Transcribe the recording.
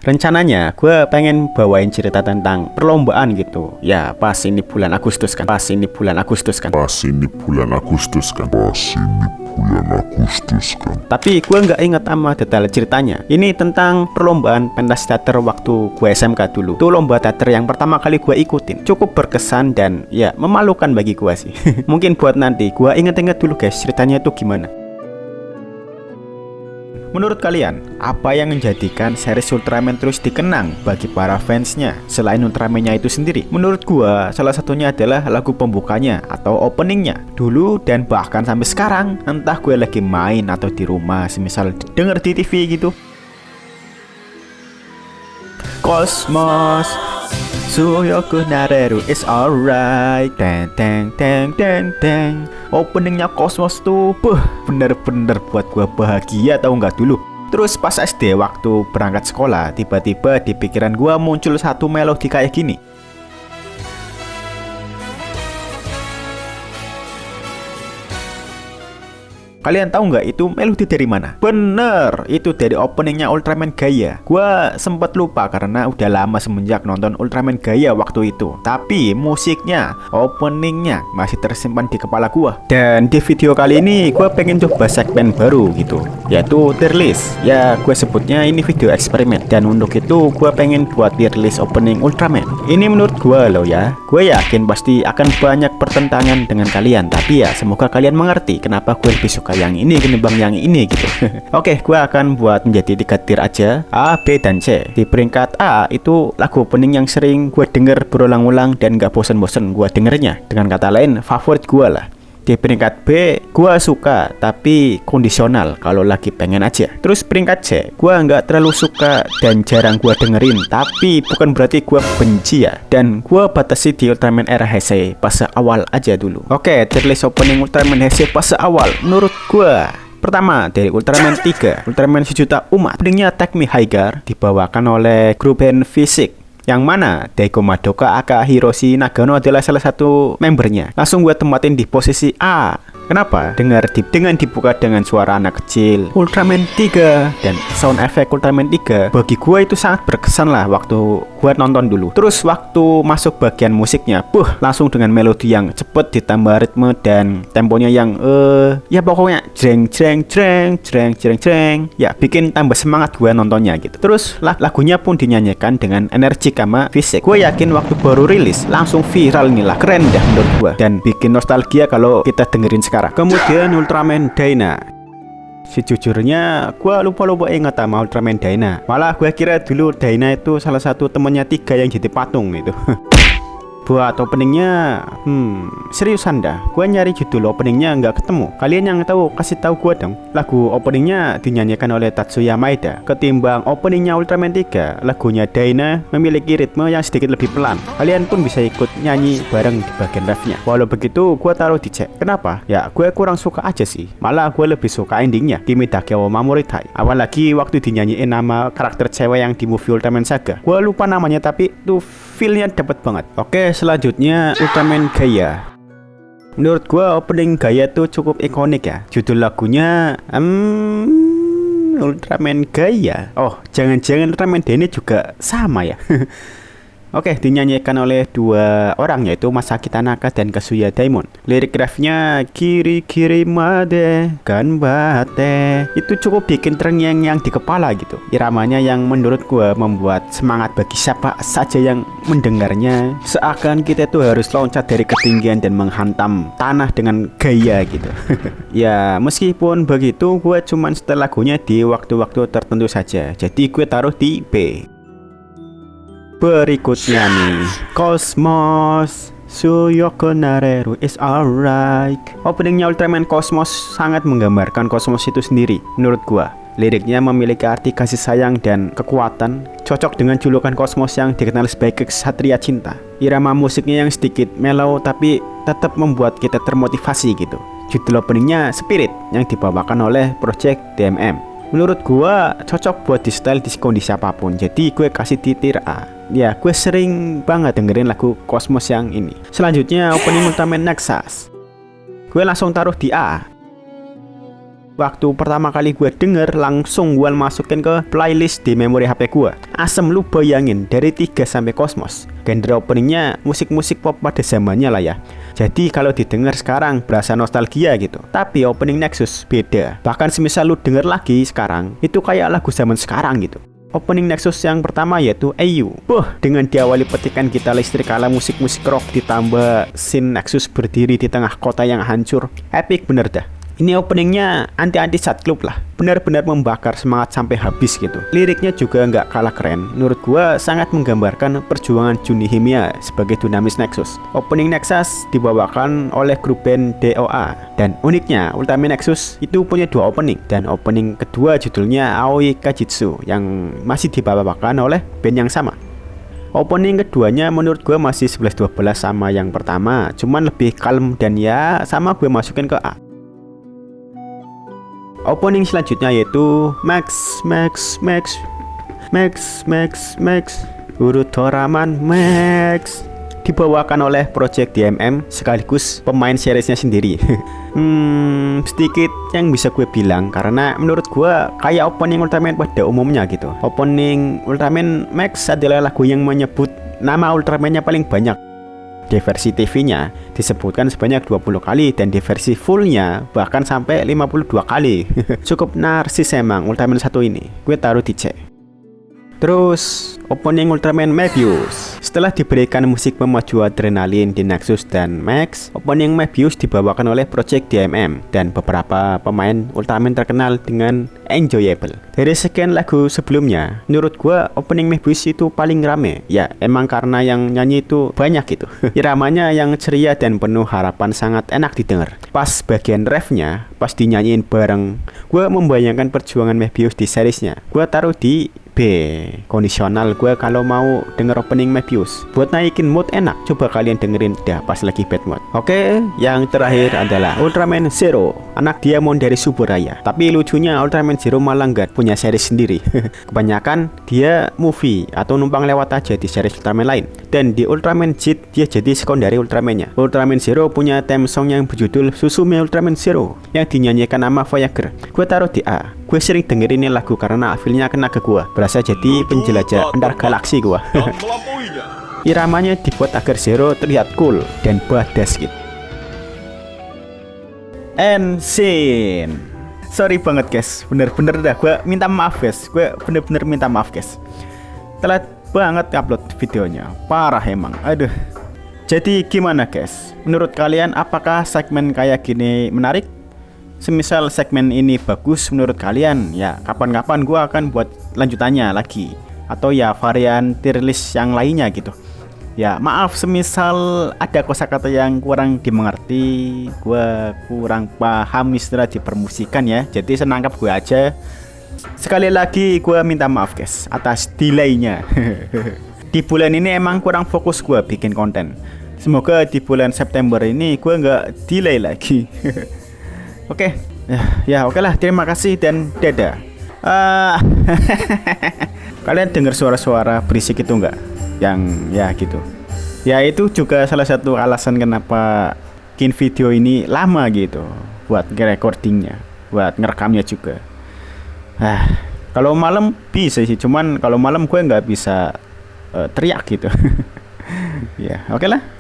Rencananya gue pengen bawain cerita tentang perlombaan gitu. Ya pas ini bulan Agustus kan. Pas ini bulan Agustus kan. Tapi gue nggak inget sama detail ceritanya. Ini tentang perlombaan pentas teater waktu gue SMK dulu. Itu lomba teater yang pertama kali gue ikutin. Cukup berkesan dan ya memalukan bagi gue sih. Mungkin buat nanti gue inget-inget dulu guys ceritanya itu gimana. Menurut kalian, apa yang menjadikan series Ultraman terus dikenang bagi para fansnya selain Ultraman-nya itu sendiri? Menurut gua, salah satunya adalah lagu pembukanya atau openingnya. Dulu dan bahkan sampai sekarang, entah gue lagi main atau di rumah, semisal denger di TV gitu. Cosmos Suyoku Nareru is alright. Teng teng teng teng teng. Openingnya Cosmos tuh bener-bener buat gua bahagia tau nggak dulu. Terus pas SD waktu berangkat sekolah, tiba-tiba di pikiran gua muncul satu melodi kayak gini. Kalian tahu nggak itu melodi dari mana? Bener, itu dari openingnya Ultraman Gaia. Gua sempet lupa karena udah lama semenjak nonton Ultraman Gaia waktu itu. Tapi musiknya, openingnya masih tersimpan di kepala gua. Dan di video kali ini gua pengen coba segmen baru gitu, yaitu tier list. Ya gue sebutnya ini video eksperimen. Dan untuk itu gua pengen buat tier list opening Ultraman. Ini menurut gua loh ya. Gue yakin pasti akan banyak pertentangan dengan kalian. Tapi ya semoga kalian mengerti kenapa gue lebih suka yang ini ketimbang yang ini gitu. Oke, gue akan buat menjadi 3 tier aja, A, B, dan C. Di peringkat A itu lagu opening yang sering gue denger berulang-ulang dan gak bosen-bosen gue dengernya. Dengan kata lain, favorit gue lah. Di peringkat B, gue suka tapi kondisional kalau lagi pengen aja. Terus peringkat C, gue nggak terlalu suka dan jarang gue dengerin. Tapi bukan berarti gue benci ya. Dan gue batasi di Ultraman era Heisei fase awal aja dulu. Oke, tier list opening Ultraman Heisei fase awal menurut gue. Pertama dari Ultraman 3, Ultraman Sejuta Umat. Openingnya Take Me Higher dibawakan oleh grup band Fisik, yang mana Daigo Madoka aka Hiroshi Nagano adalah salah satu membernya. Langsung gue tempatin di posisi A. Kenapa? Dengan dibuka dengan suara anak kecil Ultraman 3 dan sound effect Ultraman 3, bagi gue itu sangat berkesan lah waktu gue nonton dulu. Terus waktu masuk bagian musiknya, langsung dengan melodi yang cepet ditambah ritme dan temponya yang ya pokoknya jreng jreng jreng jreng jreng jreng, ya bikin tambah semangat gue nontonnya gitu. Terus lagunya pun dinyanyikan dengan energi sama Fisik. Gue yakin waktu baru rilis langsung viral nih lah, keren dah menurut gue dan bikin nostalgia kalau kita dengerin sekarang. Kemudian Ultraman Dyna. Sejujurnya gue lupa ingat sama Ultraman Dyna. Malah gue kira dulu Dyna itu salah satu temennya Tiga yang jadi patung itu. Buat openingnya, seriusan dah. Gue nyari judul openingnya nggak ketemu. Kalian yang tahu kasih tahu gue dong. Lagu openingnya dinyanyikan oleh Tatsuya Maeda. Ketimbang openingnya Ultraman 3, lagunya Dyna memiliki ritme yang sedikit lebih pelan. Kalian pun bisa ikut nyanyi bareng di bagian refnya. Walau begitu, gue taruh di C. Kenapa? Ya gue kurang suka aja sih. Malah gue lebih suka endingnya, Kimi Dake wo Mamoritai. Apalagi waktu dinyanyiin nama karakter cewek yang di movie Ultraman Saga. Gue lupa namanya tapi tuh feel-nya dapet banget. Oke, selanjutnya Ultraman Gaia. Menurut gua opening Gaia tuh cukup ikonik ya. Judul lagunya Ultraman Gaia. Oh, jangan-jangan Ultraman Dene juga sama ya. Oke, dinyanyikan oleh 2 orang yaitu Masaki Tanaka dan Kazuya Daimon. Lirik refnya kiri kiri made ganbate itu cukup bikin terngiang-ngiang di kepala gitu. Iramanya yang menurut gua membuat semangat bagi siapa saja yang mendengarnya. Seakan kita tuh harus loncat dari ketinggian dan menghantam tanah dengan gaya gitu. Ya meskipun begitu, gua cuman setel lagunya di waktu-waktu tertentu saja. Jadi gue taruh di B. Berikutnya nih, Cosmos Suyoku Nareru is alright. Openingnya Ultraman Cosmos sangat menggambarkan Cosmos itu sendiri menurut gua. Liriknya memiliki arti kasih sayang dan kekuatan, cocok dengan julukan Cosmos yang dikenal sebagai kesatria cinta. Irama musiknya yang sedikit mellow tapi tetap membuat kita termotivasi gitu. Judul openingnya Spirit yang dibawakan oleh Project DMM. Menurut gua cocok buat di style di kondisi apapun. Jadi gue kasih di tier A. Ya gue sering banget dengerin lagu Cosmos yang ini. Selanjutnya opening Ultraman Nexus. Gue langsung taruh di A. Waktu pertama kali gue denger, langsung gue masukin ke playlist di memori HP gue. Asem lu bayangin, dari 3 sampai Cosmos. Genre openingnya musik-musik pop pada zamannya lah ya. Jadi kalau didengar sekarang berasa nostalgia gitu. Tapi opening Nexus beda. Bahkan semisal lu denger lagi sekarang, itu kayak lagu zaman sekarang gitu. Opening Nexus yang pertama yaitu Ayu. Dengan diawali petikan gitar listrik ala musik-musik rock ditambah scene Nexus berdiri di tengah kota yang hancur. Epic bener dah. Ini openingnya anti-anti Sad Club lah. Benar-benar membakar semangat sampai habis gitu. Liriknya juga nggak kalah keren. Menurut gua sangat menggambarkan perjuangan Juni Himia sebagai Dunamis Nexus. Opening Nexus dibawakan oleh grup band DOA. Dan uniknya Ultraman Nexus itu punya 2 opening. Dan opening kedua judulnya Aoi Kajitsu yang masih dibawakan oleh band yang sama. Opening keduanya menurut gue masih 11-12 sama yang pertama, cuman lebih kalem dan ya sama gue masukin ke A. Opening selanjutnya yaitu Max Urutoraman Max, dibawakan oleh Project DMM sekaligus pemain seriesnya sendiri. Sedikit yang bisa gue bilang karena menurut gue kayak opening Ultraman pada umumnya gitu. Opening Ultraman Max adalah lagu yang menyebut nama Ultraman-nya paling banyak. Di versi TV-nya disebutkan sebanyak 20 kali dan di versi full-nya bahkan sampai 52 kali. Cukup narsis emang Ultraman 1 ini. Gue taruh di C. Terus opening Ultraman Mebius. Setelah diberikan musik pemacu adrenalin di Nexus dan Max, opening Mebius dibawakan oleh Project DMM dan beberapa pemain Ultraman terkenal dengan enjoyable. Dari sekian lagu sebelumnya, menurut gua opening Mebius itu paling rame. Ya, emang karena yang nyanyi itu banyak gitu. Iramanya yang ceria dan penuh harapan sangat enak didengar. Pas bagian refnya, pas dinyanyiin bareng, gua membayangkan perjuangan Mebius di seriesnya. Gua taruh di B. Kondisional gue kalau mau denger opening Mebius. Buat naikin mood enak, coba kalian dengerin dah pas lagi bad mood. Oke, yang terakhir adalah Ultraman Zero, anak Diamond dari Suburaya. Tapi lucunya Ultraman Zero malah nggak punya series sendiri. Kebanyakan dia movie atau numpang lewat aja di series Ultraman lain. Dan di Ultraman Z dia jadi sekondari Ultraman-nya. Ultraman Zero punya theme song yang berjudul Susume Ultraman Zero yang dinyanyikan nama Voyager. Gue taruh di A. Gue sering dengerin ini lagu karena feelnya kena ke gue. Berasa jadi penjelajah antar galaksi gue. Iramanya dibuat agar Zero terlihat cool dan badass gitu. And scene. Sorry banget guys, bener-bener dah gue minta maaf guys. Gue bener-bener minta maaf guys. Telat banget upload videonya, parah emang. Aduh. Jadi gimana guys? Menurut kalian apakah segmen kayak gini menarik? Semisal segmen ini bagus menurut kalian, ya kapan-kapan gue akan buat lanjutannya lagi. Atau ya varian tier list yang lainnya gitu. Ya maaf semisal ada kosakata yang kurang dimengerti, gue kurang paham istilah di permusikan ya. Jadi senangkap gue aja. Sekali lagi gue minta maaf guys atas delaynya. Di bulan ini emang kurang fokus gue bikin konten. Semoga di bulan September ini gue nggak delay lagi. Oke, ya oke lah. Terima kasih dan dadah. Kalian dengar suara-suara berisik itu nggak? Yang ya gitu. Ya itu juga salah satu alasan kenapa bikin video ini lama gitu. Buat recordingnya, buat ngerekamnya juga. Kalau malam bisa sih, cuman kalau malam gue nggak bisa teriak gitu. Ya oke lah.